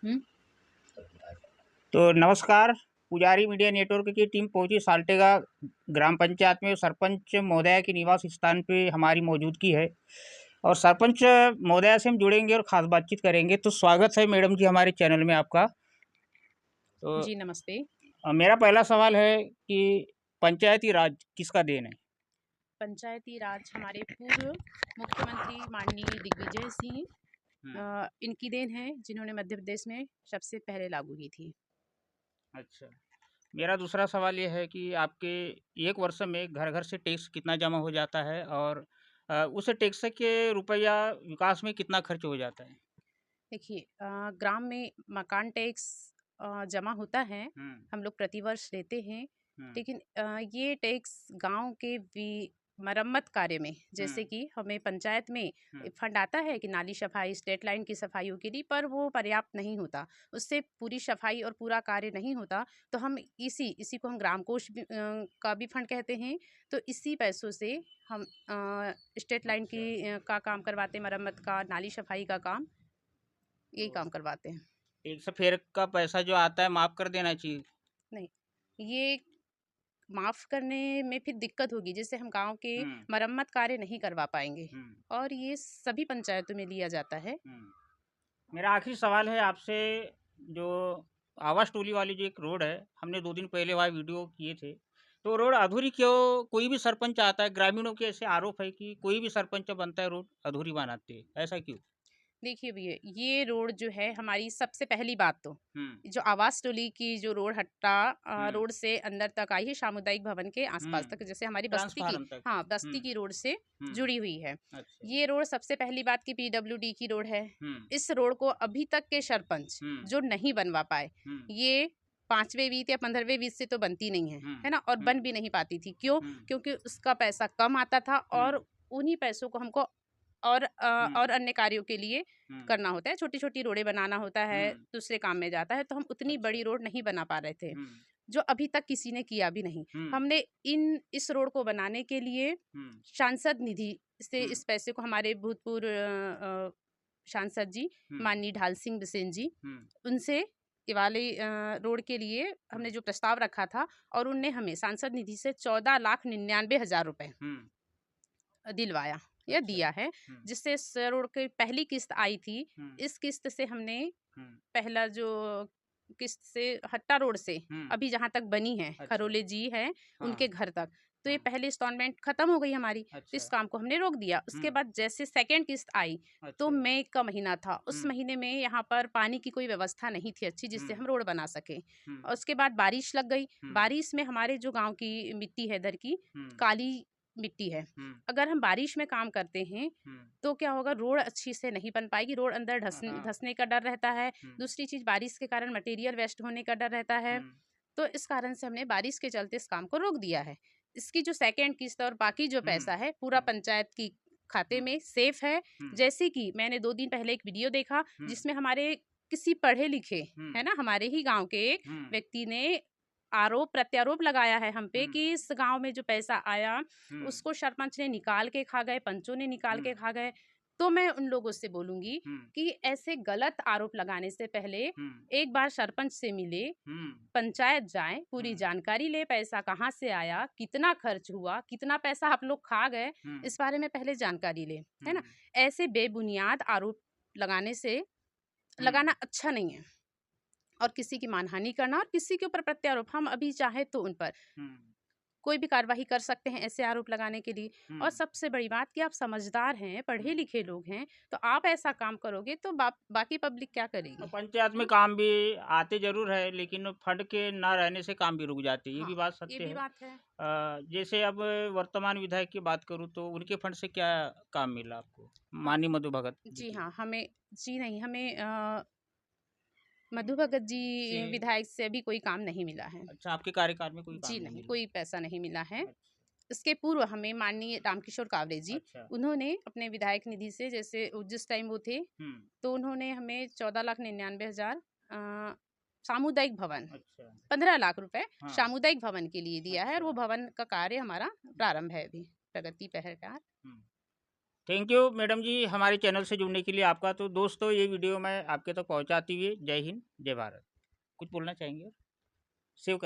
हुँ। तो नमस्कार, पुजारी मीडिया नेटवर्क की टीम पहुंची साल्टेगा ग्राम पंचायत में सरपंच महोदया के निवास स्थान पे हमारी मौजूदगी है और सरपंच महोदया से हम जुड़ेंगे और ख़ास बातचीत करेंगे। तो स्वागत है मैडम जी हमारे चैनल में आपका। तो जी, नमस्ते। मेरा पहला सवाल है कि पंचायती राज किसका देन है? पंचायती राज हमारे पूर्व मुख्यमंत्री माननीय दिग्विजय सिंह हुँ, इनकी देन है, जिन्होंने मध्य प्रदेश में सबसे पहले लागू की थी। अच्छा। मेरा दूसरा सवाल ये है कि आपके 1 वर्ष में घर-घर से टैक्स कितना जमा हो जाता है और उस टैक्स के रुपया विकास में कितना खर्च हो जाता है? देखिए ग्राम में मकान टैक्स जमा होता है, हुँ, हम लोग प्रतिवर्ष देते हैं, हुँ, लेकिन ये टैक्स गाँव के मरम्मत कार्य में, हुँ, जैसे कि हमें पंचायत में हुँ, फंड आता है कि नाली सफाई, स्ट्रीट लाइन की सफाइयों के लिए, पर वो पर्याप्त नहीं होता। उससे पूरी सफाई और पूरा कार्य नहीं होता, तो हम इसी को हम ग्राम कोष का भी फंड कहते हैं, तो इसी पैसों से हम स्ट्रीट लाइन अच्छा। का काम करवाते हैं, मरम्मत का, नाली सफाई का काम, यही तो काम करवाते हैं। टैक्स फेयर का पैसा जो आता है माफ़ कर देना चाहिए। नहीं, ये माफ़ करने में फिर दिक्कत होगी, जिससे हम गाँव के हुँ, मरम्मत कार्य नहीं करवा पाएँगे हुँ, और ये सभी पंचायतों में लिया जाता है। हुँ। मेरा आखिरी सवाल है आपसे जो आवास टोली वाली जो एक रोड है, हमने 2 दिन पहले वहाँ वीडियो किए थे। तो रोड अधूरी क्यों कोई भी सरपंच आता है, ग्रामीणों के ऐसे आरोप है कि कोई भी सरपंच बनता है रोड अधूरी बनाते हैं, ऐसा क्यों? देखिए भैया, ये रोड जो है हमारी सबसे पहली बात तो, हुँ, जो आवास टोली की जो रोड हट्टा हुँ, रोड से अंदर तक आई है सामुदायिक भवन के आस-पास हुँ। तक, जैसे हमारी बस्ती की ट्रांसफ़ार्म तक। हाँ, हुँ, बस्ती की रोड से हुँ। जुड़ी हुई है। अच्छा। ये रोड सबसे पहली बात की पीडब्ल्यूडी की रोड है। हुँ, इस रोड को अभी तक के सरपंच हुँ, जो नहीं बनवा पाए, हुँ, ये 5वें वित्त या 15वें वित्त से तो बनती नहीं हुँ, है ना? और हुँ, बन भी नहीं पाती थी। क्यों? हुँ, क्योंकि उसका पैसा कम आता था हुँ, और उन्हीं पैसों को हमको हुँ, और अन्य कार्यों के लिए हुँ, करना होता है, छोटी-छोटी रोडें बनाना होता है, हुँ। दूसरे काम में जाता है, तो हम उतनी अच्छा। बड़ी रोड नहीं बना पा रहे थे, हुँ, जो अभी तक किसी ने किया भी नहीं। हुँ, हमने इस रोड को बनाने के लिए हुँ, सांसद निधि से हुँ, इस पैसे को हमारे भूतपूर्व सांसद जी, हुँ, माननीय ढाल सिंह बिसेन जी, हुँ, उनसे ये वाले रोड के लिए हुँ, हमने जो प्रस्ताव रखा था और उनने हमें सांसद निधि से 14,99,000 रुपए हुँ। दिलवाया या अच्छा। दिया है, हुँ, जिससे इस रोड की पहली किस्त आई थी। हुँ, इस किस्त से हमने हुँ, पहला जो किस्त से हट्टा रोड से हुँ। अभी जहाँ तक बनी है, अच्छा। खरोले जी हैं, हाँ, उनके घर तक, तो ये हाँ। पहली इंस्टॉलमेंट खत्म हो गई हमारी, तो अच्छा। इस काम को हमने रोक दिया। हुँ, उसके बाद जैसे सेकंड किस्त आई, तो अच्छा। मई का महीना था, हुँ, उस महीने में यहाँ पर पानी की कोई व्यवस्था नहीं थी अच्छी, हुँ, जिससे हम रोड बना सकें हुँ, और उसके बाद बारिश लग गई। हुँ, बारिश में हमारे जो गाँव की मिट्टी है इधर की, हुँ, काली मिट्टी है। हुँ, अगर हम बारिश में काम करते हैं, हुँ। तो क्या होगा, रोड अच्छी से नहीं बन पाएगी, रोड अंदर हाँ। धँसने का डर रहता है। हुँ, दूसरी चीज़, बारिश के कारण मटेरियल वेस्ट होने का डर रहता है। हुँ, तो इस कारण से हमने बारिश के चलते इस काम को रोक दिया है। इसकी जो सेकंड किस्त और बाकी जो हुँ, पैसा है, पूरा हुँ, पंचायत की खाते हुँ, में सेफ है। हुँ, जैसे कि मैंने 2 दिन पहले एक वीडियो देखा, हुँ, जिसमें हमारे किसी पढ़े-लिखे, हुँ, है ना, हमारे ही गाँव के एक हुँ, व्यक्ति ने प्रत्यारोप लगाया है हम पे हुँ, कि इस गाँव में जो पैसा आया, हुँ, उसको सरपंच ने निकाल के खा गए, पंचों ने निकाल हुँ, के खा गए। तो मैं उन लोगों से बोलूँगी हुँ, कि ऐसे गलत आरोप लगाने से पहले हुँ, एक बार सरपंच से मिले, हुँ, पंचायत जाएँ, हुँ, पूरी जानकारी लें, पैसा कहाँ से आया, कितना खर्च हुआ, कितना पैसा आप लोग खा गए, हुँ, इस बारे में पहले जानकारी लें, है हुँ, ना? ऐसे बेबुनियाद आरोप लगाने से हुँ, लगाना अच्छा नहीं है और किसी की मानहानि करना और किसी के ऊपर प्रत्यारोप, हम अभी चाहें तो उन पर हुँ, कोई भी कार्यवाही कर सकते हैं ऐसे आरोप लगाने के लिए। हुँ। और सबसे बड़ी बात कि आप समझदार हैं, हुँ। पढ़े-लिखे लोग हैं, तो आप ऐसा काम करोगे तो बाकी पब्लिक क्या करेगी? पंचायत है में ना? काम भी आते ज़रूर है, लेकिन फंड के ना रहने से काम भी रुक जाते हैं, ये हाँ, भी बात ये सत्य भी है। बात है। जैसे अब वर्तमान विधायक की बात करूँ तो उनके फंड से क्या काम मिला आपको? हाँ, माननीय मधु भगत जी जी के। हाँ, हमें जी नहीं, हमें मधु भगत जी से विधायक से अभी कोई काम नहीं मिला है। अच्छा आपके कार्यकाल में कोई काम जी नहीं नहीं, मिला। कोई पैसा नहीं मिला है। अच्छा, इसके पूर्व हमें माननीय रामकिशोर कावरे जी, अच्छा। उन्होंने अपने विधायक निधि से, जैसे जिस टाइम वो थे, हुँ, तो उन्होंने हमें 14,99,000 सामुदायिक भवन, अच्छा, 15 लाख रुपए हाँ, सामुदायिक भवन के लिए दिया है और अच्छा। वो भवन का कार्य हमारा प्रारंभ है अभी, प्रगति पर है कार्य। हुँ। थैंक यू मैडम जी हमारे चैनल से जुड़ने के लिए आपका। तो दोस्तों ये वीडियो मैं आपके तक पहुँचाते हुए जय हिंद, जय भारत। कुछ बोलना चाहेंगे? सेव कर